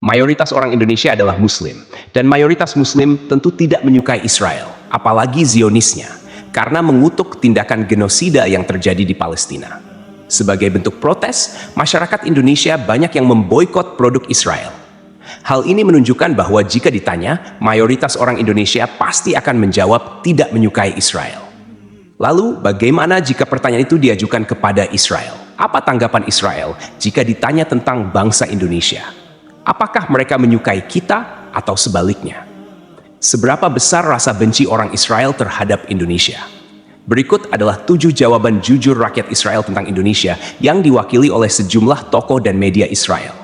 Mayoritas orang Indonesia adalah Muslim, dan mayoritas Muslim tentu tidak menyukai Israel, apalagi Zionisnya, karena mengutuk tindakan genosida yang terjadi di Palestina. Sebagai bentuk protes, masyarakat Indonesia banyak yang memboikot produk Israel. Hal ini menunjukkan bahwa jika ditanya, mayoritas orang Indonesia pasti akan menjawab tidak menyukai Israel. Lalu, bagaimana jika pertanyaan itu diajukan kepada Israel? Apa tanggapan Israel jika ditanya tentang bangsa Indonesia? Apakah mereka menyukai kita atau sebaliknya? Seberapa besar rasa benci orang Israel terhadap Indonesia? Berikut adalah 7 jawaban jujur rakyat Israel tentang Indonesia yang diwakili oleh sejumlah tokoh dan media Israel.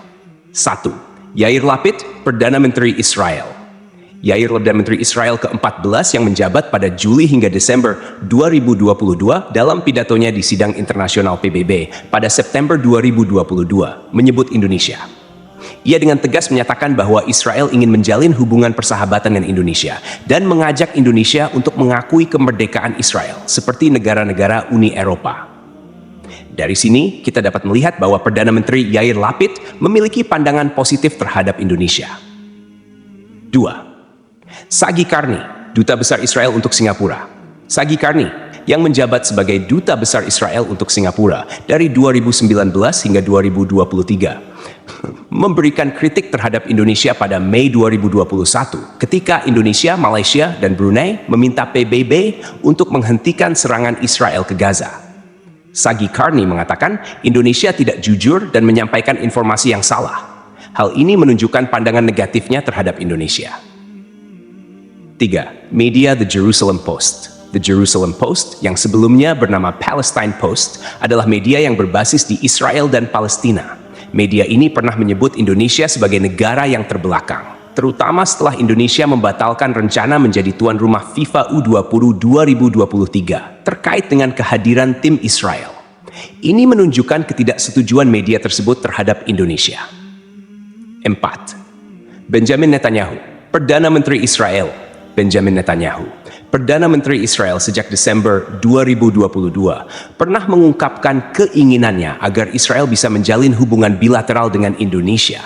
1. Yair Lapid, Perdana Menteri Israel. Yair Perdana Menteri Israel ke-14 yang menjabat pada Juli hingga Desember 2022 dalam pidatonya di sidang internasional PBB pada September 2022 menyebut Indonesia. Ia dengan tegas menyatakan bahwa Israel ingin menjalin hubungan persahabatan dengan Indonesia dan mengajak Indonesia untuk mengakui kemerdekaan Israel seperti negara-negara Uni Eropa. Dari sini, kita dapat melihat bahwa Perdana Menteri Yair Lapid memiliki pandangan positif terhadap Indonesia. 2. Sagi Karni, Duta Besar Israel untuk Singapura. Sagi Karni, yang menjabat sebagai Duta Besar Israel untuk Singapura dari 2019 hingga 2023, memberikan kritik terhadap Indonesia pada Mei 2021 ketika Indonesia, Malaysia, dan Brunei meminta PBB untuk menghentikan serangan Israel ke Gaza. Sagi Karni mengatakan Indonesia tidak jujur dan menyampaikan informasi yang salah. Hal ini menunjukkan pandangan negatifnya terhadap Indonesia. 3. Media The Jerusalem Post. The Jerusalem Post, yang sebelumnya bernama Palestine Post, adalah media yang berbasis di Israel dan Palestina. Media ini pernah menyebut Indonesia sebagai negara yang terbelakang, terutama setelah Indonesia membatalkan rencana menjadi tuan rumah FIFA U20 2023 terkait dengan kehadiran tim Israel. Ini menunjukkan ketidaksetujuan media tersebut terhadap Indonesia. 4. Benjamin Netanyahu, Perdana Menteri Israel. Benjamin Netanyahu, Perdana Menteri Israel sejak Desember 2022, pernah mengungkapkan keinginannya agar Israel bisa menjalin hubungan bilateral dengan Indonesia.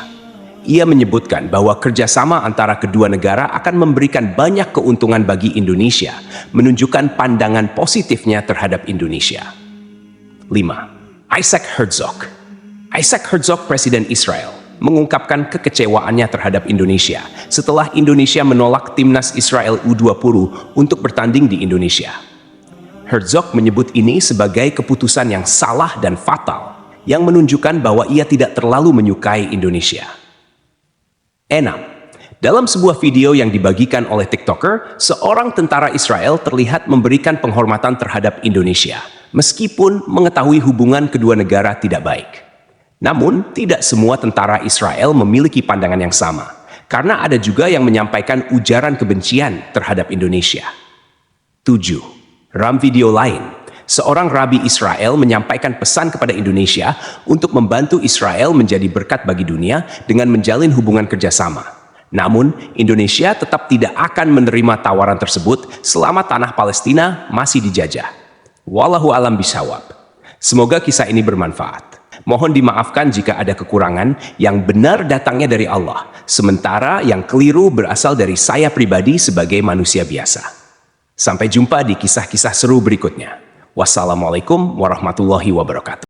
Ia menyebutkan bahwa kerjasama antara kedua negara akan memberikan banyak keuntungan bagi Indonesia, menunjukkan pandangan positifnya terhadap Indonesia. 5. Isaac Herzog. Isaac Herzog, Presiden Israel, mengungkapkan kekecewaannya terhadap Indonesia setelah Indonesia menolak timnas Israel U20 untuk bertanding di Indonesia. Herzog menyebut ini sebagai keputusan yang salah dan fatal, yang menunjukkan bahwa ia tidak terlalu menyukai Indonesia. 6. Dalam sebuah video yang dibagikan oleh TikToker, seorang tentara Israel terlihat memberikan penghormatan terhadap Indonesia, meskipun mengetahui hubungan kedua negara tidak baik. Namun, tidak semua tentara Israel memiliki pandangan yang sama, karena ada juga yang menyampaikan ujaran kebencian terhadap Indonesia. 7. Dalam video lain, seorang rabi Israel menyampaikan pesan kepada Indonesia untuk membantu Israel menjadi berkat bagi dunia dengan menjalin hubungan kerjasama. Namun, Indonesia tetap tidak akan menerima tawaran tersebut selama tanah Palestina masih dijajah. Wallahu alam bisawab. Semoga kisah ini bermanfaat. Mohon dimaafkan jika ada kekurangan, yang benar datangnya dari Allah, sementara yang keliru berasal dari saya pribadi sebagai manusia biasa. Sampai jumpa di kisah-kisah seru berikutnya. Wassalamualaikum warahmatullahi wabarakatuh.